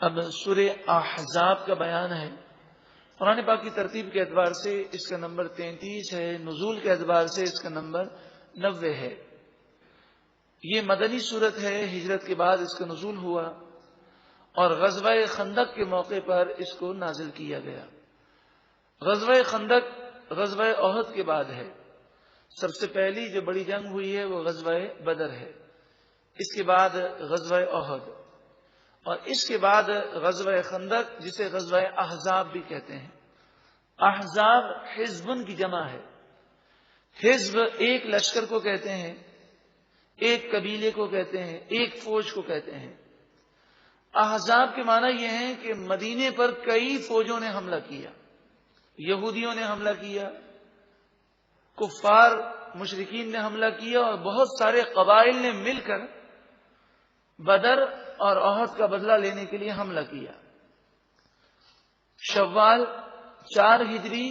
اب سورہ احزاب کا بیان ہے۔ قرآن پاک کی ترتیب کے اعتبار سے اس کا نمبر 33 ہے، نزول کے اعتبار سے اس کا نمبر 90 ہے۔ یہ مدنی صورت ہے، ہجرت کے بعد اس کا نزول ہوا اور غزوہ خندق کے موقع پر اس کو نازل کیا گیا۔ غزوہ خندق غزوہ احد کے بعد ہے۔ سب سے پہلی جو بڑی جنگ ہوئی ہے وہ غزوہ بدر ہے، اس کے بعد غزوہ احد، اور اس کے بعد غزوہ خندق جسے غزوہ احزاب بھی کہتے ہیں۔ احزاب حزبن کی جمع ہے۔ حزب ایک لشکر کو کہتے ہیں، ایک قبیلے کو کہتے ہیں، ایک فوج کو کہتے ہیں۔ احزاب کے معنی یہ ہیں کہ مدینے پر کئی فوجوں نے حملہ کیا، یہودیوں نے حملہ کیا، کفار مشرکین نے حملہ کیا، اور بہت سارے قبائل نے مل کر بدر اور احد کا بدلہ لینے کے لیے حملہ کیا۔ شوال 4 ہجری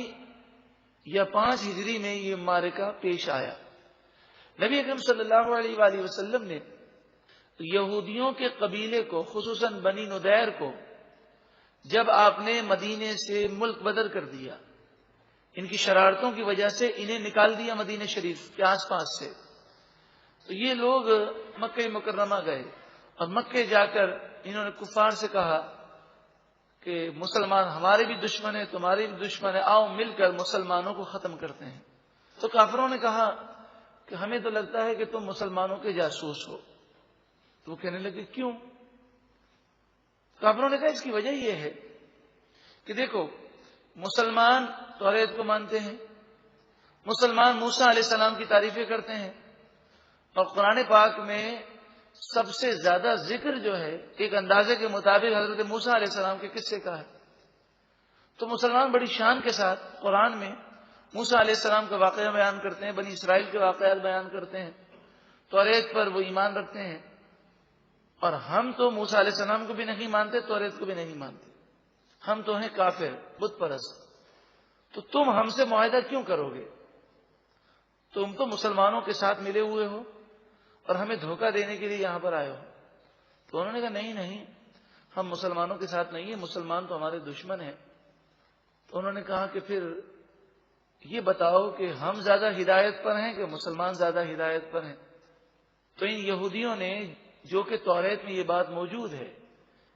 یا 5 ہجری میں یہ معرکہ پیش آیا۔ نبی اکرم صلی اللہ علیہ وآلہ وسلم نے یہودیوں کے قبیلے کو، خصوصاً بنی نضیر کو، جب آپ نے مدینے سے ملک بدر کر دیا، ان کی شرارتوں کی وجہ سے انہیں نکال دیا مدینہ شریف کے آس پاس سے، تو یہ لوگ مکہ مکرمہ گئے، اور مکے جا کر انہوں نے کفار سے کہا کہ مسلمان ہمارے بھی دشمن ہیں، تمہارے بھی دشمن ہیں، آؤ مل کر مسلمانوں کو ختم کرتے ہیں۔ تو کافروں نے کہا کہ ہمیں تو لگتا ہے کہ تم مسلمانوں کے جاسوس ہو۔ تو وہ کہنے لگے کیوں؟ کافروں نے کہا اس کی وجہ یہ ہے کہ دیکھو، مسلمان توریت کو مانتے ہیں، مسلمان موسیٰ علیہ السلام کی تعریفیں کرتے ہیں، اور قرآن پاک میں سب سے زیادہ ذکر جو ہے ایک اندازے کے مطابق حضرت موسیٰ علیہ السلام کے قصے کا ہے۔ تو مسلمان بڑی شان کے ساتھ قرآن میں موسیٰ علیہ السلام کا واقعہ بیان کرتے ہیں، بنی اسرائیل کے واقعات بیان کرتے ہیں، توریت پر وہ ایمان رکھتے ہیں، اور ہم تو موسیٰ علیہ السلام کو بھی نہیں مانتے، توریت کو بھی نہیں مانتے، ہم تو ہیں کافر، بت پرست۔ تو تم ہم سے معاہدہ کیوں کرو گے؟ تم تو مسلمانوں کے ساتھ ملے ہوئے ہو اور ہمیں دھوکہ دینے کے لیے یہاں پر آئے ہو۔ تو انہوں نے کہا نہیں، ہم مسلمانوں کے ساتھ نہیں ہیں، مسلمان تو ہمارے دشمن ہیں۔ تو انہوں نے کہا کہ پھر یہ بتاؤ کہ ہم زیادہ ہدایت پر ہیں کہ مسلمان زیادہ ہدایت پر ہیں؟ تو ان یہودیوں نے، جو کہ توریت میں یہ بات موجود ہے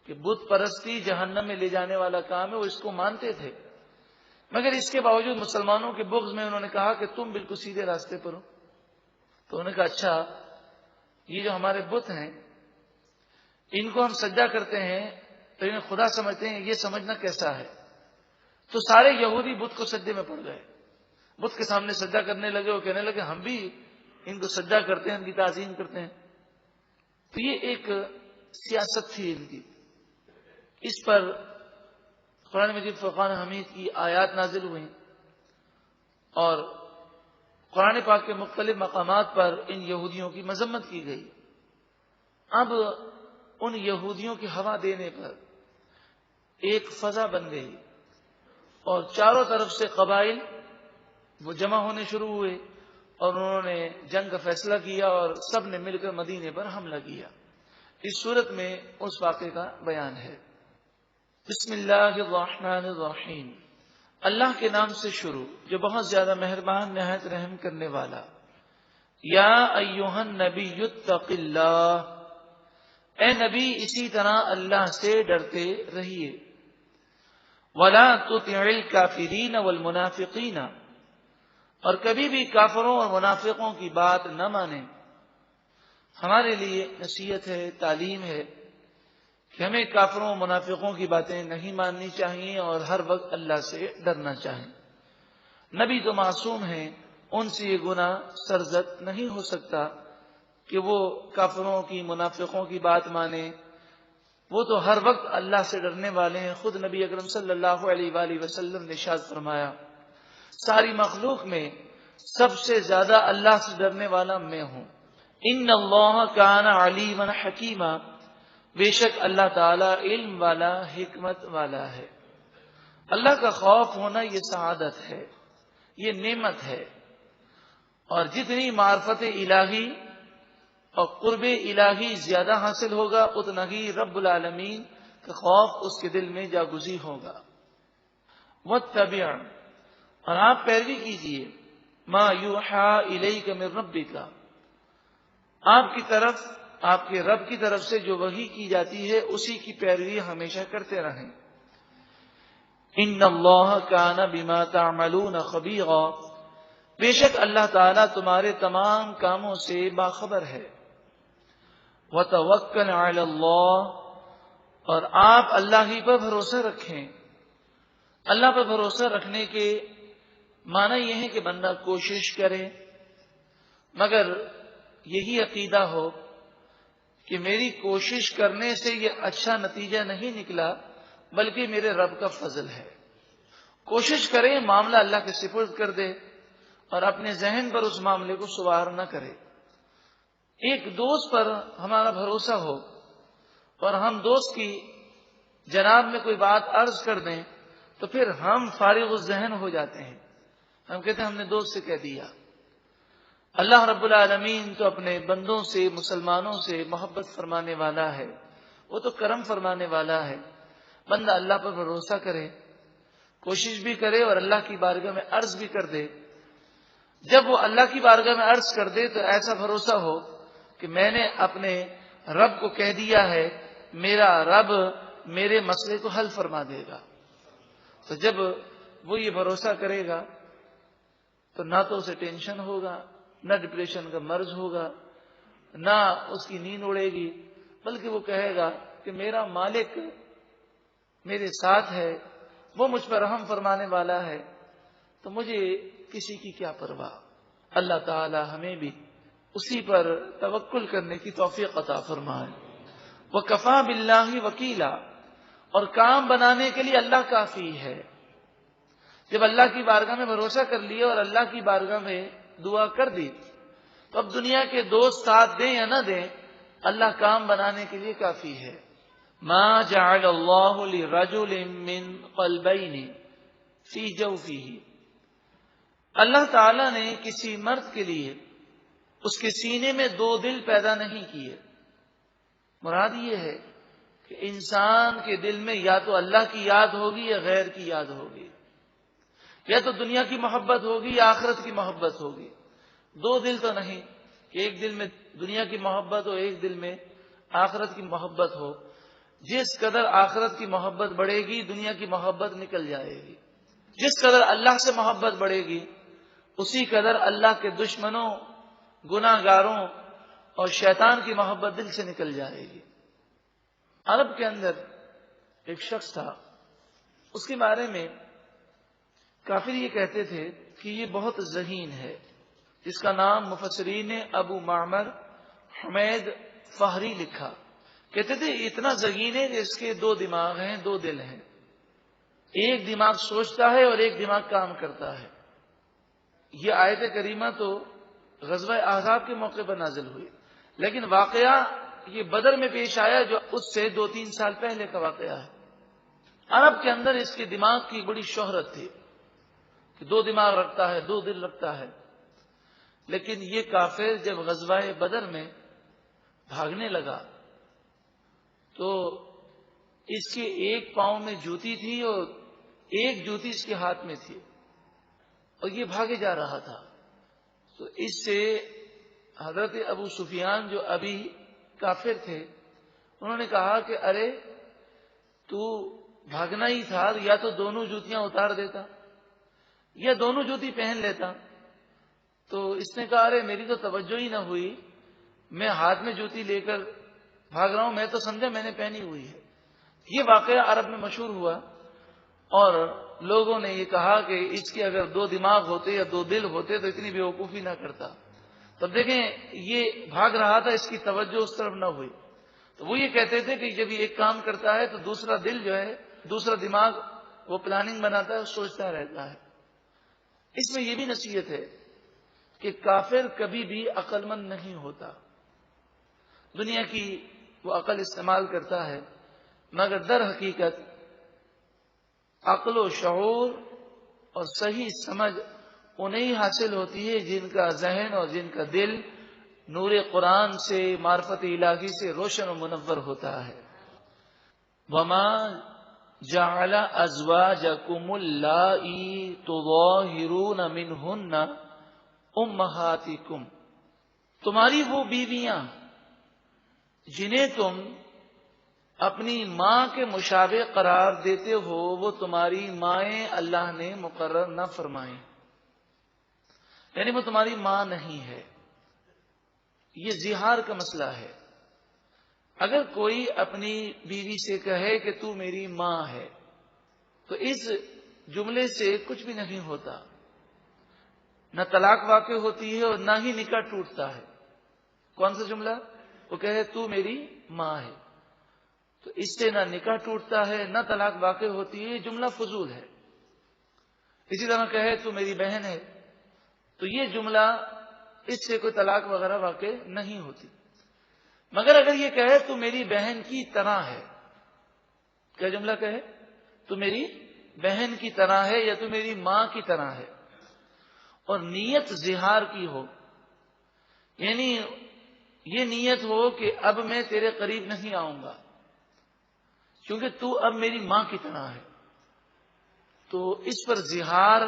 کہ بت پرستی جہنم میں لے جانے والا کام ہے، وہ اس کو مانتے تھے، مگر اس کے باوجود مسلمانوں کے بغض میں انہوں نے کہا کہ تم بالکل سیدھے راستے پر ہو۔ تو انہوں نے کہا اچھا، یہ جو ہمارے بت ہیں ان کو ہم سجدہ کرتے ہیں تو انہیں خدا سمجھتے ہیں، یہ سمجھنا کیسا ہے؟ تو سارے یہودی بت کو سجدے میں پڑ گئے، بت کے سامنے سجدہ کرنے لگے، وہ کہنے لگے ہم بھی ان کو سجدہ کرتے ہیں، ان کی تعظیم کرتے ہیں۔ تو یہ ایک سیاست تھی ان کی۔ اس پر قرآن مجید فرقان حمید کی آیات نازل ہوئیں، اور قرآن پاک کے مختلف مقامات پر ان یہودیوں کی مذمت کی گئی۔ اب ان یہودیوں کی ہوا دینے پر ایک فضا بن گئی، اور چاروں طرف سے قبائل وہ جمع ہونے شروع ہوئے، اور انہوں نے جنگ کا فیصلہ کیا، اور سب نے مل کر مدینے پر حملہ کیا۔ اس صورت میں اس واقعے کا بیان ہے۔ بسم اللہ الرحمن الرحیم، اللہ کے نام سے شروع جو بہت زیادہ مہربان نہایت رحم کرنے والا۔ یا ایھا النبی اتق اللہ، اے نبی اسی طرح اللہ سے ڈرتے رہیے۔ ولا تطع الکافرین والمنافقین، اور کبھی بھی کافروں اور منافقوں کی بات نہ مانیں۔ ہمارے لیے نصیحت ہے، تعلیم ہے کہ ہمیں کافروں اور منافقوں کی باتیں نہیں ماننی چاہیے، اور ہر وقت اللہ سے ڈرنا چاہیے۔ نبی تو معصوم ہیں، ان سے یہ گناہ سرزد نہیں ہو سکتا کہ وہ کافروں کی، منافقوں کی بات مانیں۔ وہ تو ہر وقت اللہ سے ڈرنے والے ہیں۔ خود نبی اکرم صلی اللہ علیہ وآلہ وسلم نے ارشاد فرمایا، ساری مخلوق میں سب سے زیادہ اللہ سے ڈرنے والا میں ہوں۔ ان اللہ کان علیما حکیما، بے شک اللہ تعالی علم والا، حکمت والا ہے۔ اللہ کا خوف ہونا یہ سعادت ہے، یہ نعمت ہے، اور جتنی معرفت الہی اور قرب الہی زیادہ حاصل ہوگا، اتنا ہی رب العالمین کہ خوف اس کے دل میں جاگزی ہوگا۔ واتبع، اور آپ پیروی کیجئے، ما یوحا الیک من ربک، آپ کی طرف، آپ کے رب کی طرف سے جو وحی کی جاتی ہے اسی کی پیروی ہمیشہ کرتے رہیں۔ ان اللہ کان بما تعملون خبیرا، بے شک اللہ تعالیٰ تمہارے تمام کاموں سے باخبر ہے۔ وتوکل علی اللہ، اور آپ اللہ ہی پر بھروسہ رکھیں۔ اللہ پر بھروسہ رکھنے کے معنی یہ ہے کہ بندہ کوشش کرے، مگر یہی عقیدہ ہو کہ میری کوشش کرنے سے یہ اچھا نتیجہ نہیں نکلا بلکہ میرے رب کا فضل ہے۔ کوشش کرے، معاملہ اللہ کے سپرد کر دے اور اپنے ذہن پر اس معاملے کو سوار نہ کرے۔ ایک دوست پر ہمارا بھروسہ ہو اور ہم دوست کی جناب میں کوئی بات عرض کر دیں تو پھر ہم فارغ الذہن ہو جاتے ہیں، ہم کہتے ہیں ہم نے دوست سے کہہ دیا۔ اللہ رب العالمین تو اپنے بندوں سے، مسلمانوں سے محبت فرمانے والا ہے، وہ تو کرم فرمانے والا ہے۔ بندہ اللہ پر بھروسہ کرے، کوشش بھی کرے اور اللہ کی بارگاہ میں عرض بھی کر دے۔ جب وہ اللہ کی بارگاہ میں عرض کر دے تو ایسا بھروسہ ہو کہ میں نے اپنے رب کو کہہ دیا ہے، میرا رب میرے مسئلے کو حل فرما دے گا۔ تو جب وہ یہ بھروسہ کرے گا تو نہ تو اسے ٹینشن ہوگا، نہ ڈپریشن کا مرض ہوگا، نہ اس کی نیند اڑے گی، بلکہ وہ کہے گا کہ میرا مالک میرے ساتھ ہے، وہ مجھ پر رحم فرمانے والا ہے، تو مجھے کسی کی کیا پرواہ۔ اللہ تعالی ہمیں بھی اسی پر توکل کرنے کی توفیق عطا فرمائے۔ وَكَفَى بِاللَّهِ وَكِيلًا، اور کام بنانے کے لیے اللہ کافی ہے۔ جب اللہ کی بارگاہ میں بھروسہ کر لیا اور اللہ کی بارگاہ میں دعا کر دی تو اب دنیا کے دوست ساتھ دیں یا نہ دیں، اللہ کام بنانے کے لیے کافی ہے۔ ما جعل اللہ لرجل من قلبین فی جوفہ، اللہ تعالیٰ نے کسی مرد کے لیے اس کے سینے میں دو دل پیدا نہیں کیے۔ مراد یہ ہے کہ انسان کے دل میں یا تو اللہ کی یاد ہوگی یا غیر کی یاد ہوگی، یا تو دنیا کی محبت ہوگی یا آخرت کی محبت ہوگی۔ دو دل تو نہیں کہ ایک دل میں دنیا کی محبت ہو، ایک دل میں آخرت کی محبت ہو۔ جس قدر آخرت کی محبت بڑھے گی دنیا کی محبت نکل جائے گی، جس قدر اللہ سے محبت بڑھے گی اسی قدر اللہ کے دشمنوں، گناہ گاروں اور شیطان کی محبت دل سے نکل جائے گی۔ عرب کے اندر ایک شخص تھا، اس کے بارے میں کافر یہ کہتے تھے کہ یہ بہت ذہین ہے، جس کا نام مفسرین نے ابو معمر حمید فہری لکھا۔ کہتے تھے اتنا ذہین ہے کہ اس کے دو دماغ ہیں، دو دل ہیں، ایک دماغ سوچتا ہے اور ایک دماغ کام کرتا ہے۔ یہ آیت کریمہ تو غزوہ احزاب کے موقع پر نازل ہوئی، لیکن واقعہ یہ بدر میں پیش آیا جو اس سے 2-3 سال پہلے کا واقعہ ہے۔ عرب کے اندر اس کے دماغ کی بڑی شہرت تھی کہ دو دماغ رکھتا ہے، دو دل رکھتا ہے۔ لیکن یہ کافر جب غزوہ بدر میں بھاگنے لگا تو اس کے ایک پاؤں میں جوتی تھی اور ایک جوتی اس کے ہاتھ میں تھی اور یہ بھاگے جا رہا تھا۔ تو اس سے حضرت ابو سفیان جو ابھی کافر تھے انہوں نے کہا کہ ارے تو بھاگنا ہی تھا، یا تو دونوں جوتیاں اتار دیتا یا دونوں جوتی پہن لیتا۔ تو اس نے کہا ارے میری تو توجہ ہی نہ ہوئی، میں ہاتھ میں جوتی لے کر بھاگ رہا ہوں، میں تو سمجھا میں نے پہنی ہوئی ہے۔ یہ واقعہ عرب میں مشہور ہوا اور لوگوں نے یہ کہا کہ اس کے اگر دو دماغ ہوتے یا دو دل ہوتے تو اتنی بیوقوفی نہ کرتا۔ تب دیکھیں یہ بھاگ رہا تھا، اس کی توجہ اس طرف نہ ہوئی، تو وہ یہ کہتے تھے کہ جب یہ ایک کام کرتا ہے تو دوسرا دل جو ہے، دوسرا دماغ وہ پلاننگ بناتا ہے، سوچتا رہتا ہے۔ اس میں یہ بھی نصیحت ہے کہ کافر کبھی بھی عقل مند نہیں ہوتا، دنیا کی وہ عقل استعمال کرتا ہے، مگر در حقیقت عقل و شعور اور صحیح سمجھ انہیں حاصل ہوتی ہے جن کا ذہن اور جن کا دل نور قرآن سے، معرفت الہی سے روشن و منور ہوتا ہے۔ وما جعل ازواجکم اللائی تظاہرون منہن امہاتکم، تمہاری وہ بیویاں جنہیں تم اپنی ماں کے مشابہ قرار دیتے ہو وہ تمہاری مائیں اللہ نے مقرر نہ فرمائیں، یعنی وہ تمہاری ماں نہیں ہے۔ یہ زہار کا مسئلہ ہے۔ اگر کوئی اپنی بیوی سے کہے کہ تو میری ماں ہے تو اس جملے سے کچھ بھی نہیں ہوتا، نہ طلاق واقع ہوتی ہے اور نہ ہی نکاح ٹوٹتا ہے۔ کون سا جملہ؟ وہ کہے تو میری ماں ہے، تو اس سے نہ نکاح ٹوٹتا ہے نہ طلاق واقع ہوتی ہے، یہ جملہ فضول ہے۔ اسی طرح کہے تو میری بہن ہے تو یہ جملہ اس سے کوئی طلاق وغیرہ واقع نہیں ہوتی۔ مگر اگر یہ کہے تو میری بہن کی طرح ہے، کیا جملہ کہے؟ تو میری بہن کی طرح ہے یا تو میری ماں کی طرح ہے، اور نیت زہار کی ہو، یعنی یہ نیت ہو کہ اب میں تیرے قریب نہیں آؤں گا کیونکہ تو اب میری ماں کی طرح ہے، تو اس پر زہار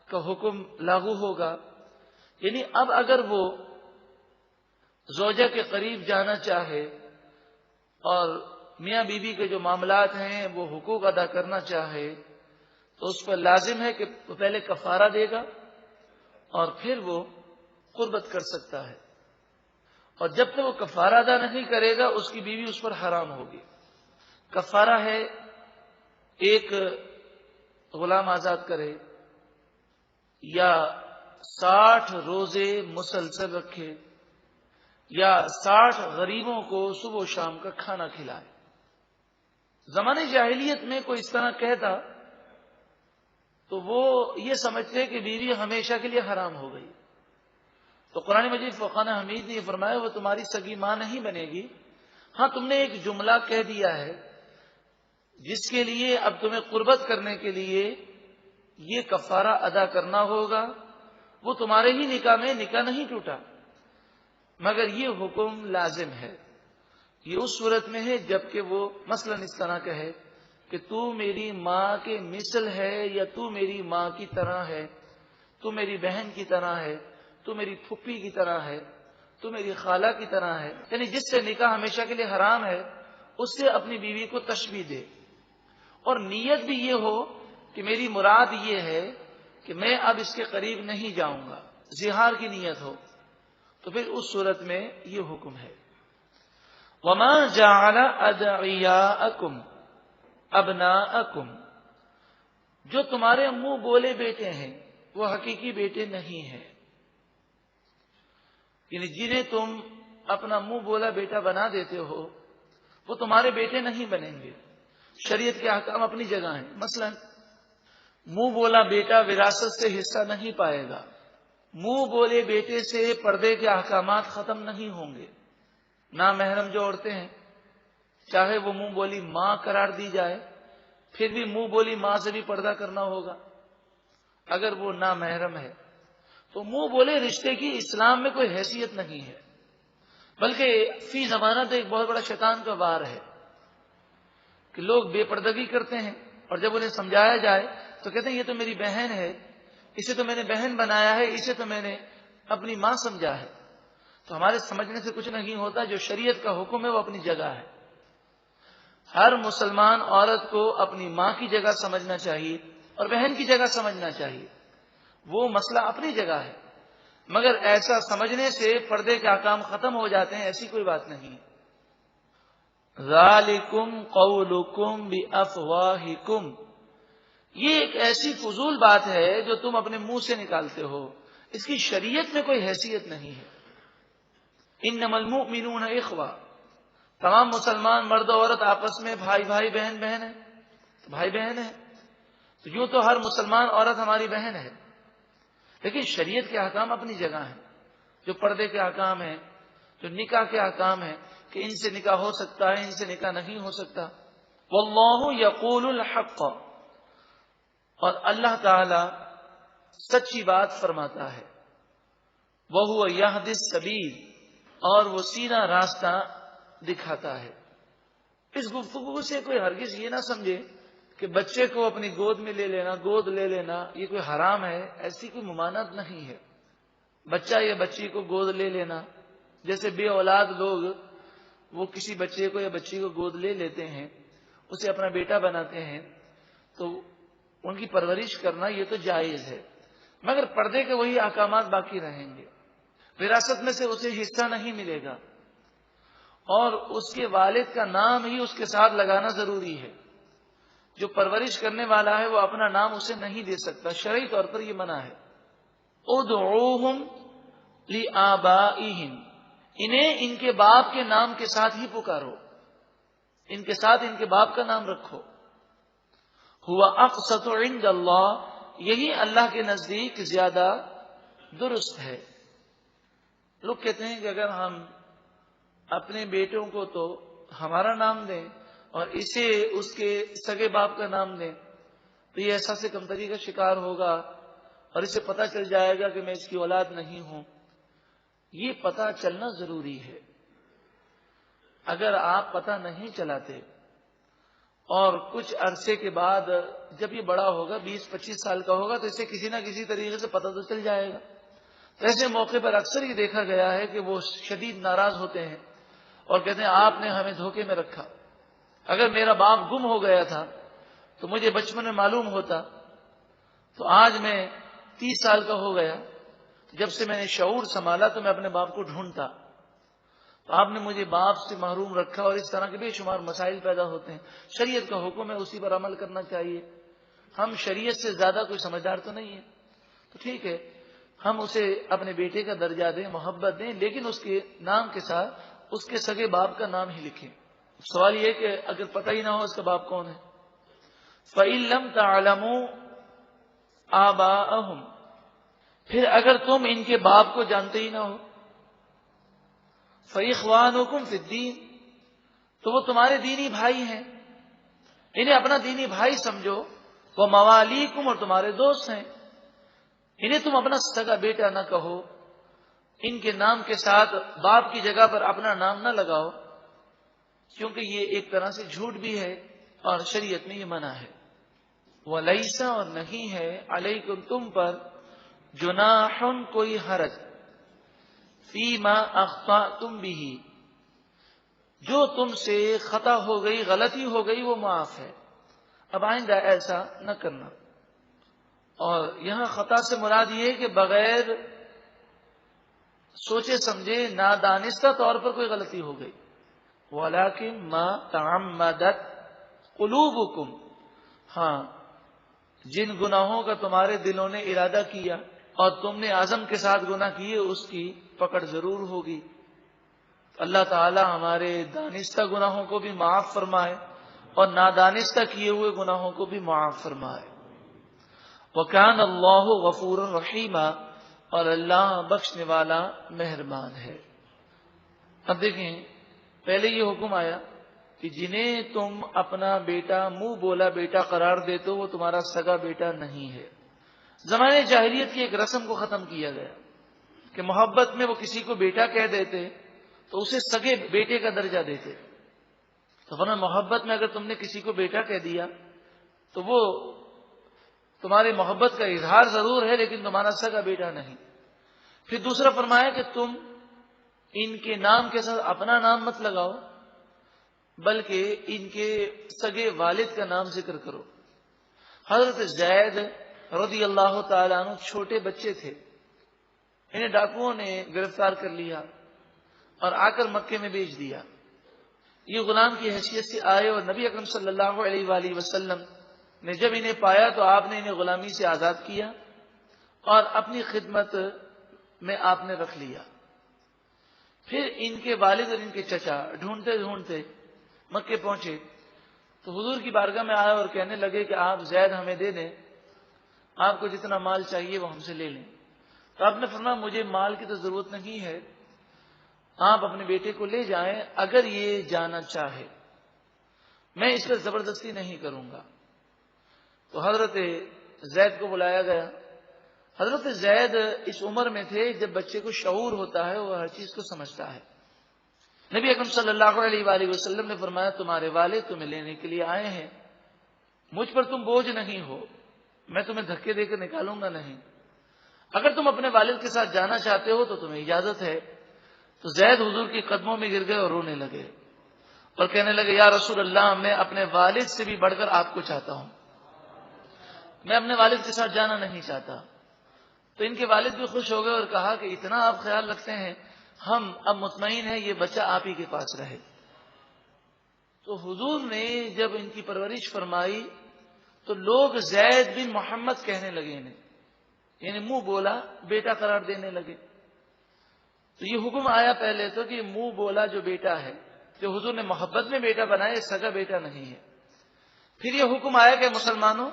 کا حکم لاگو ہوگا۔ یعنی اب اگر وہ زوجہ کے قریب جانا چاہے اور میاں بیوی کے جو معاملات ہیں وہ حقوق ادا کرنا چاہے تو اس پر لازم ہے کہ پہلے کفارہ دے گا اور پھر وہ قربت کر سکتا ہے، اور جب تک وہ کفارہ ادا نہیں کرے گا اس کی بیوی اس پر حرام ہوگی۔ کفارہ ہے ایک غلام آزاد کرے یا 60 روزے مسلسل رکھے یا 60 غریبوں کو صبح و شام کا کھانا کھلائے۔ زمانے جاہلیت میں کوئی اس طرح کہتا تو وہ یہ سمجھتے کہ بیوی ہمیشہ کے لیے حرام ہو گئی، تو قرآن مجید فقان حمید نے یہ فرمایا وہ تمہاری سگی ماں نہیں بنے گی، ہاں تم نے ایک جملہ کہہ دیا ہے جس کے لیے اب تمہیں قربت کرنے کے لیے یہ کفارہ ادا کرنا ہوگا، وہ تمہارے ہی نکاح میں نکاح نہیں ٹوٹا، مگر یہ حکم لازم ہے۔ یہ اس صورت میں ہے جبکہ وہ مثلا اس طرح کہے کہ تو میری ماں کے مثل ہے یا تو میری ماں کی طرح ہے، تو میری بہن کی طرح ہے، تو میری پھپھی کی طرح ہے، تو میری خالہ کی طرح ہے، یعنی جس سے نکاح ہمیشہ کے لیے حرام ہے اس سے اپنی بیوی کو تشبیہ دے، اور نیت بھی یہ ہو کہ میری مراد یہ ہے کہ میں اب اس کے قریب نہیں جاؤں گا، زہار کی نیت ہو، تو پھر اس صورت میں یہ حکم ہے۔ وما جعل ادعیاءکم ابناءکم، جو تمہارے منہ بولے بیٹے ہیں وہ حقیقی بیٹے نہیں ہیں، یعنی جنہیں تم اپنا منہ بولا بیٹا بنا دیتے ہو وہ تمہارے بیٹے نہیں بنیں گے۔ شریعت کے احکام اپنی جگہ ہیں، مثلا منہ بولا بیٹا وراثت سے حصہ نہیں پائے گا، منہ بولے بیٹے سے پردے کے احکامات ختم نہیں ہوں گے۔ نامحرم جو عورتیں ہیں چاہے وہ منہ بولی ماں قرار دی جائے پھر بھی منہ بولی ماں سے بھی پردہ کرنا ہوگا۔ اگر وہ نامحرم ہے تو منہ بولے رشتے کی اسلام میں کوئی حیثیت نہیں ہے، بلکہ فی زمانہ تو ایک بہت بڑا شیطان کا وار ہے کہ لوگ بے پردگی کرتے ہیں اور جب انہیں سمجھایا جائے تو کہتے ہیں یہ تو میری بہن ہے، اسے تو میں نے بہن بنایا ہے، اسے تو میں نے اپنی ماں سمجھا ہے۔ تو ہمارے سمجھنے سے کچھ نہیں ہوتا، جو شریعت کا حکم ہے وہ اپنی جگہ ہے۔ ہر مسلمان عورت کو اپنی ماں کی جگہ سمجھنا چاہیے اور بہن کی جگہ سمجھنا چاہیے، وہ مسئلہ اپنی جگہ ہے، مگر ایسا سمجھنے سے پردے کے احکام ختم ہو جاتے ہیں، ایسی کوئی بات نہیں۔ ذالکم قولکم بافواہکم، یہ ایک ایسی فضول بات ہے جو تم اپنے منہ سے نکالتے ہو، اس کی شریعت میں کوئی حیثیت نہیں ہے۔ انما المؤمنون اخوہ، تمام مسلمان مرد و عورت آپس میں بھائی بھائی بہن بہن ہیں، بھائی بہن ہیں، تو یوں تو ہر مسلمان عورت ہماری بہن ہے، لیکن شریعت کے احکام اپنی جگہ ہیں، جو پردے کے احکام ہیں، جو نکاح کے احکام ہیں کہ ان سے نکاح ہو سکتا ہے، ان سے نکاح نہیں ہو سکتا۔ واللہ یقول الحق، اور اللہ تعالی سچی بات فرماتا ہے۔ وَهُوَ يَهْدِي السَّبِيلَ، اور وہ سیدھا راستہ دکھاتا ہے۔ اس گفتگو سے کوئی ہرگز یہ نہ سمجھے کہ بچے کو اپنی گود میں لے لینا، گود لے لینا یہ کوئی حرام ہے، ایسی کوئی ممانعت نہیں ہے۔ بچہ یا بچی کو گود لے لینا، جیسے بے اولاد لوگ وہ کسی بچے کو یا بچی کو گود لے لیتے ہیں، اسے اپنا بیٹا بناتے ہیں، تو ان کی پرورش کرنا یہ تو جائز ہے، مگر پردے کے وہی احکامات باقی رہیں گے۔ وراثت میں سے اسے حصہ نہیں ملے گا، اور اس کے والد کا نام ہی اس کے ساتھ لگانا ضروری ہے۔ جو پرورش کرنے والا ہے وہ اپنا نام اسے نہیں دے سکتا، شرعی طور پر یہ منع ہے۔ ادعوہم لآبائہم، انہیں ان کے باپ کے نام کے ساتھ ہی پکارو، ان کے ساتھ ان کے باپ کا نام رکھو۔ ہوا اقسط عند اللہ، یہی اللہ کے نزدیک زیادہ درست ہے۔ لوگ کہتے ہیں کہ اگر ہم اپنے بیٹوں کو تو ہمارا نام دیں اور اسے اس کے سگے باپ کا نام دیں تو یہ احساس کمتری کا شکار ہوگا اور اسے پتہ چل جائے گا کہ میں اس کی اولاد نہیں ہوں۔ یہ پتہ چلنا ضروری ہے۔ اگر آپ پتہ نہیں چلاتے اور کچھ عرصے کے بعد جب یہ بڑا ہوگا، 20-25 سال کا ہوگا، تو اسے کسی نہ کسی طریقے سے پتہ تو چل جائے گا۔ تو ایسے موقع پر اکثر یہ دیکھا گیا ہے کہ وہ شدید ناراض ہوتے ہیں اور کہتے ہیں آپ نے ہمیں دھوکے میں رکھا، اگر میرا باپ گم ہو گیا تھا تو مجھے بچپن میں معلوم ہوتا، تو آج میں 30 سال کا ہو گیا، جب سے میں نے شعور سنبھالا تو میں اپنے باپ کو ڈھونڈتا، تو آپ نے مجھے باپ سے محروم رکھا۔ اور اس طرح کے بے شمار مسائل پیدا ہوتے ہیں۔ شریعت کا حکم ہے، اسی پر عمل کرنا چاہیے۔ ہم شریعت سے زیادہ کوئی سمجھدار تو نہیں ہے، تو ٹھیک ہے ہم اسے اپنے بیٹے کا درجہ دیں، محبت دیں، لیکن اس کے نام کے ساتھ اس کے سگے باپ کا نام ہی لکھیں۔ سوال یہ کہ اگر پتہ ہی نہ ہو اس کا باپ کون ہے، فَإِن لَمْ تَعْلَمُوا آبَاءَهُمْ، پھر اگر تم ان کے باپ کو جانتے ہی نہ ہو، فَإِخْوَانُكُمْ فِي الدِّينِ، تو وہ تمہارے دینی بھائی ہیں، انہیں اپنا دینی بھائی سمجھو، وَمَوَالِيكُمْ، اور تمہارے دوست ہیں، انہیں تم اپنا سگا بیٹا نہ کہو، ان کے نام کے ساتھ باپ کی جگہ پر اپنا نام نہ لگاؤ، کیونکہ یہ ایک طرح سے جھوٹ بھی ہے اور شریعت میں یہ منع ہے۔ وَلَيْسَ، اور نہیں ہے، عَلَيْكُمْ، تم پر، جُنَاحٌ، کوئی حرج، فِيمَا أَخْطَأْتُمْ بِهِ، جو تم سے خطا ہو گئی، غلطی ہو گئی، وہ معاف ہے، اب آئندہ ایسا نہ کرنا۔ اور یہاں خطا سے مراد یہ ہے کہ بغیر سوچے سمجھے نادانستہ طور پر کوئی غلطی ہو گئی۔ وَلَكِن مَا تَعَمَّدَتْ قُلُوبُكُمْ، ہاں جن گناہوں کا تمہارے دلوں نے ارادہ کیا اور تم نے عزم کے ساتھ گناہ کیے، اس کی پکڑ ضرور ہوگی۔ اللہ تعالی ہمارے دانستہ گناہوں کو بھی معاف فرمائے اور نادانستہ کیے ہوئے گناہوں کو بھی معاف فرمائے۔ وَكَانَ اللَّهُ غَفُورًا رَحِيمًا، اور اللہ بخشنے والا مہربان ہے۔ اب دیکھیں، پہلے یہ حکم آیا کہ جنہیں تم اپنا بیٹا، منہ بولا بیٹا قرار دیتے ہو، وہ تمہارا سگا بیٹا نہیں ہے۔ زمانے جاہلیت کی ایک رسم کو ختم کیا گیا کہ محبت میں وہ کسی کو بیٹا کہہ دیتے تو اسے سگے بیٹے کا درجہ دیتے۔ تو فرمایا محبت میں اگر تم نے کسی کو بیٹا کہہ دیا تو وہ تمہاری محبت کا اظہار ضرور ہے، لیکن تمہارا سگا بیٹا نہیں۔ پھر دوسرا فرمایا کہ تم ان کے نام کے ساتھ اپنا نام مت لگاؤ، بلکہ ان کے سگے والد کا نام ذکر کرو۔ حضرت زید رضی اللہ تعالیٰ عنہ چھوٹے بچے تھے، انہیں ڈاکوؤں نے گرفتار کر لیا اور آ کر مکے میں بیچ دیا۔ یہ غلام کی حیثیت سے آئے اور نبی اکرم صلی اللہ علیہ وآلہ وسلم نے جب انہیں پایا تو آپ نے انہیں غلامی سے آزاد کیا اور اپنی خدمت میں آپ نے رکھ لیا۔ پھر ان کے والد اور ان کے چچا ڈھونڈتے ڈھونڈتے مکے پہنچے تو حضور کی بارگاہ میں آئے اور کہنے لگے کہ آپ زید ہمیں دے دیں، آپ کو جتنا مال چاہیے وہ ہم سے لے لیں۔ تو آپ نے فرمایا مجھے مال کی تو ضرورت نہیں ہے، آپ اپنے بیٹے کو لے جائیں، اگر یہ جانا چاہے میں اس پر زبردستی نہیں کروں گا۔ تو حضرت زید کو بلایا گیا۔ حضرت زید اس عمر میں تھے جب بچے کو شعور ہوتا ہے، وہ ہر چیز کو سمجھتا ہے، نبی اکرم صلی اللہ علیہ وآلہ وسلم نے فرمایا تمہارے والد تمہیں لینے کے لیے آئے ہیں، مجھ پر تم بوجھ نہیں ہو، میں تمہیں دھکے دے کر نکالوں گا نہیں، اگر تم اپنے والد کے ساتھ جانا چاہتے ہو تو تمہیں اجازت ہے۔ تو زید حضور کے قدموں میں گر گئے اور رونے لگے اور کہنے لگے یا رسول اللہ، میں اپنے والد سے بھی بڑھ کر آپ کو چاہتا ہوں، میں اپنے والد کے ساتھ جانا نہیں چاہتا۔ تو ان کے والد بھی خوش ہو گئے اور کہا کہ اتنا آپ خیال رکھتے ہیں، ہم اب مطمئن ہیں یہ بچہ آپ ہی کے پاس رہے۔ تو حضور نے جب ان کی پرورش فرمائی تو لوگ زید بن محمد کہنے لگے انہیں، یعنی منہ بولا بیٹا قرار دینے لگے۔ تو یہ حکم آیا پہلے تو کہ منہ بولا جو بیٹا ہے، جو حضور نے محبت میں بیٹا بنایا، سگا بیٹا نہیں ہے۔ پھر یہ حکم آیا کہ مسلمانوں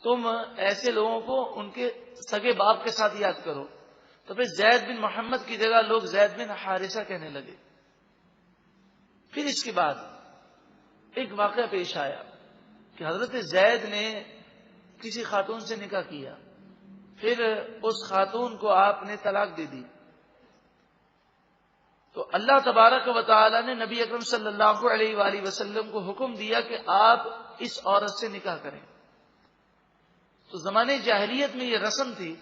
تم ایسے لوگوں کو ان کے سگے باپ کے ساتھ یاد کرو، تو پھر زید بن محمد کی جگہ لوگ زید بن حارثہ کہنے لگے۔ پھر اس کے بعد ایک واقعہ پیش آیا کہ حضرت زید نے کسی خاتون سے نکاح کیا، پھر اس خاتون کو آپ نے طلاق دے دی۔ تو اللہ تبارک و تعالی نے نبی اکرم صلی اللہ علیہ وآلہ وسلم کو حکم دیا کہ آپ اس عورت سے نکاح کریں۔ تو زمانے جاہلیت میں یہ رسم تھی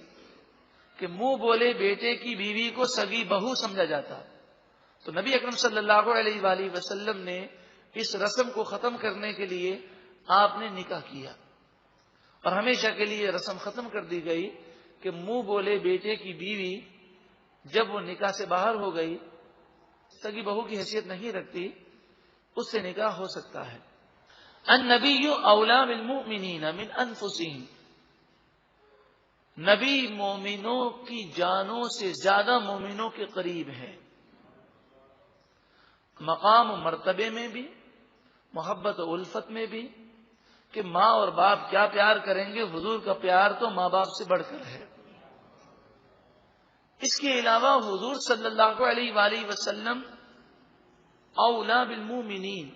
کہ منہ بولے بیٹے کی بیوی کو سگی بہو سمجھا جاتا، تو نبی اکرم صلی اللہ علیہ وآلہ وسلم نے اس رسم کو ختم کرنے کے لیے آپ نے نکاح کیا، اور ہمیشہ کے لیے رسم ختم کر دی گئی کہ منہ بولے بیٹے کی بیوی جب وہ نکاح سے باہر ہو گئی، سگی بہو کی حیثیت نہیں رکھتی، اس سے نکاح ہو سکتا ہے۔ النبی اولا بالمؤمنین من انفسہم، نبی مومنوں کی جانوں سے زیادہ مومنوں کے قریب ہے، مقام و مرتبے میں بھی، محبت و الفت میں بھی، کہ ماں اور باپ کیا پیار کریں گے، حضور کا پیار تو ماں باپ سے بڑھ کر ہے۔ اس کے علاوہ حضور صلی اللہ علیہ وآلہ وسلم اولا بالمؤمنین،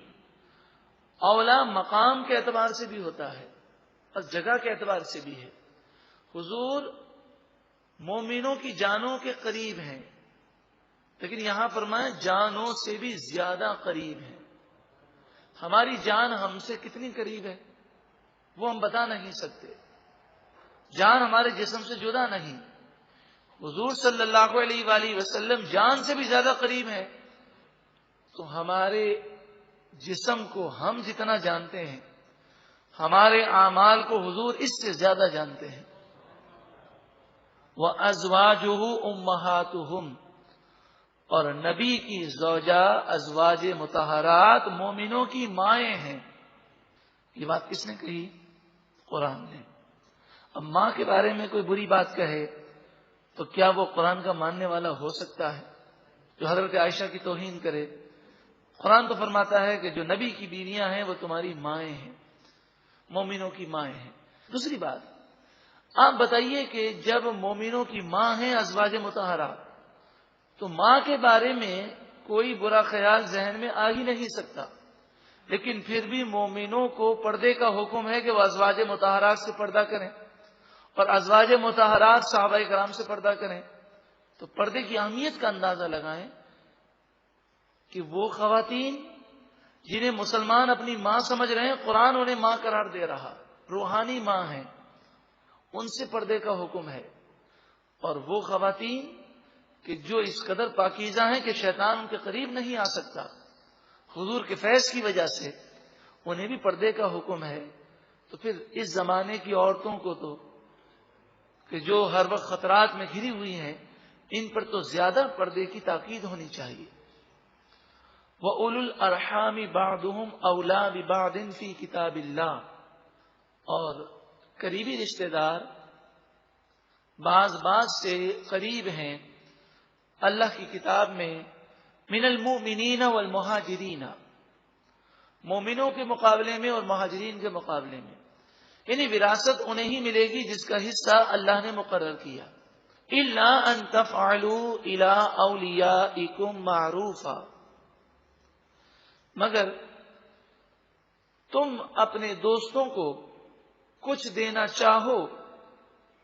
اولا مقام کے اعتبار سے بھی ہوتا ہے اور جگہ کے اعتبار سے بھی ہے۔ حضور مومنوں کی جانوں کے قریب ہیں، لیکن یہاں فرمائیں جانوں سے بھی زیادہ قریب ہیں۔ ہماری جان ہم سے کتنی قریب ہے وہ ہم بتا نہیں سکتے، جان ہمارے جسم سے جدا نہیں، حضور صلی اللہ علیہ وآلہ وسلم جان سے بھی زیادہ قریب ہیں۔ تو ہمارے جسم کو ہم جتنا جانتے ہیں، ہمارے اعمال کو حضور اس سے زیادہ جانتے ہیں۔ وَأَزْوَاجُهُ أُمَّهَاتُهُمْ، اور نبی کی زوجہ ازواج مطہرات مومنوں کی مائیں ہیں۔ یہ بات کس نے کہی؟ قرآن نے۔ اب ماں کے بارے میں کوئی بری بات کہے تو کیا وہ قرآن کا ماننے والا ہو سکتا ہے؟ جو حضرت عائشہ کی توہین کرے، قرآن تو فرماتا ہے کہ جو نبی کی بیویاں ہیں وہ تمہاری مائیں ہیں، مومنوں کی مائیں ہیں۔ دوسری بات، آپ بتائیے کہ جب مومنوں کی ماں ہیں ازواج مطہرات، تو ماں کے بارے میں کوئی برا خیال ذہن میں آ ہی نہیں سکتا، لیکن پھر بھی مومنوں کو پردے کا حکم ہے کہ وہ ازواج مطہرات سے پردہ کریں، اور ازواج مطہرات صحابہ کرام سے پردہ کریں۔ تو پردے کی اہمیت کا اندازہ لگائیں کہ وہ خواتین جنہیں مسلمان اپنی ماں سمجھ رہے ہیں، قرآن انہیں ماں قرار دے رہا، روحانی ماں ہیں، ان سے پردے کا حکم ہے۔ اور وہ خواتین کہ جو اس قدر پاکیزہ ہیں کہ شیطان ان کے قریب نہیں آ سکتا، حضور کے فیض کی وجہ سے انہیں بھی پردے کا حکم ہے۔ تو پھر اس زمانے کی عورتوں کو تو کہ جو ہر وقت خطرات میں گھری ہوئی ہیں، ان پر تو زیادہ پردے کی تاکید ہونی چاہیے۔ وَأُولُو الْأَرْحَامِ بَعْضُهُمْ أَوْلَىٰ بِبَعْضٍ فِي كِتَابِ اللَّهِ، اور قریبی رشتہ دار بعض سے قریب ہیں اللہ کی کتاب میں، من المؤمنین والمہاجرین، مومنوں کے مقابلے میں اور مہاجرین کے مقابلے میں، یعنی وراثت انہیں ہی ملے گی جس کا حصہ اللہ نے مقرر کیا۔ الا ان تفعلوا الى اولیائکم معروفا، مگر تم اپنے دوستوں کو کچھ دینا چاہو،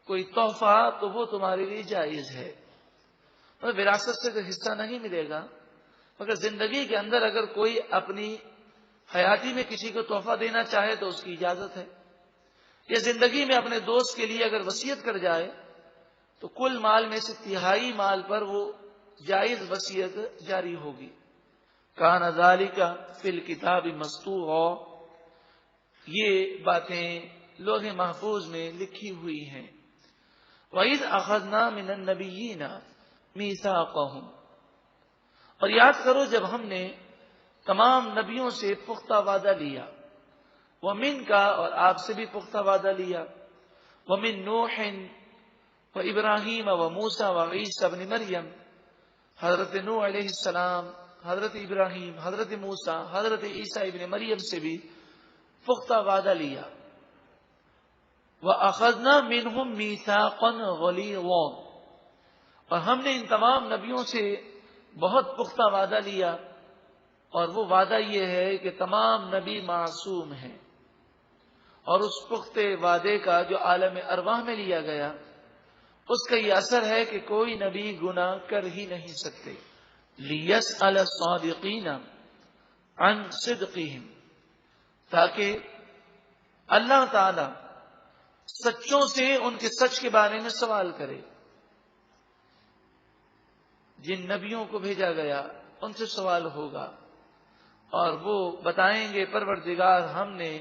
کوئی تحفہ، تو وہ تمہارے لیے جائز ہے۔ وراثت سے تو حصہ نہیں ملے گا، مگر زندگی کے اندر اگر کوئی اپنی حیاتی میں کسی کو تحفہ دینا چاہے تو اس کی اجازت ہے، یا زندگی میں اپنے دوست کے لیے اگر وصیت کر جائے تو کل مال میں سے تہائی مال پر وہ جائز وصیت جاری ہوگی۔ کان ذالک فی الکتاب مسطورا، یہ باتیں لوح محفوظ میں لکھی ہوئی ہیں۔ وَإِذْ أَخَذْنَا مِنَ النَّبِيِّينَ مِيثَاقَهُمْ، اور یاد کرو جب ہم نے تمام نبیوں سے پختہ وعدہ لیا، وَمِن کا، اور آپ سے بھی پختہ وعدہ لیا، وَمِن نوح وَإِبْرَاهِيمَ وَمُوسَى وَعِيسَى ابْنِ مَرْيَمَ، حضرت نوح علیہ السلام، حضرت ابراہیم، حضرت موسیٰ، حضرت عیسیٰ ابن مریم سے بھی پختہ وعدہ لیا۔ وَأَخَذْنَا مِنْهُمْ مِيثَاقًا غَلِيظًا، اور ہم نے ان تمام نبیوں سے بہت پختہ وعدہ لیا، اور وہ وعدہ یہ ہے کہ تمام نبی معصوم ہیں، اور اس پختہ وعدے کا جو عالم ارواح میں لیا گیا اس کا یہ اثر ہے کہ کوئی نبی گناہ کر ہی نہیں سکتے۔ لِيَسْأَلَ الصَّادِقِينَ عَنْ صِدْقِهِمْ، تاکہ اللہ تعالی سچوں سے ان کے سچ کے بارے میں سوال کرے۔ جن نبیوں کو بھیجا گیا ان سے سوال ہوگا، اور وہ بتائیں گے پروردگار ہم نے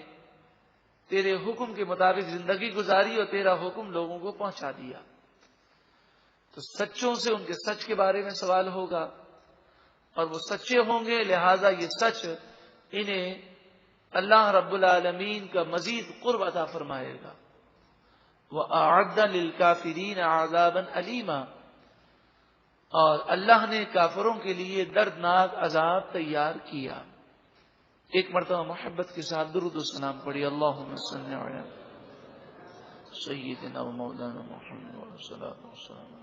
تیرے حکم کے مطابق زندگی گزاری اور تیرا حکم لوگوں کو پہنچا دیا۔ تو سچوں سے ان کے سچ کے بارے میں سوال ہوگا، اور وہ سچے ہوں گے، لہذا یہ سچ انہیں اللہ رب العالمین کا مزید قرب عطا فرمائے گا۔ وَأَعَدَّ لِلْكَافِرِينَ عَذَابًا أَلِيمًا، اور اللہ نے کافروں کے لیے دردناک عذاب تیار کیا۔ ایک مرتبہ محبت کے ساتھ درود و سلام پڑھی، اللہم صلی علی سیدنا و مولانا محمد صلی اللہ علیہ وسلم۔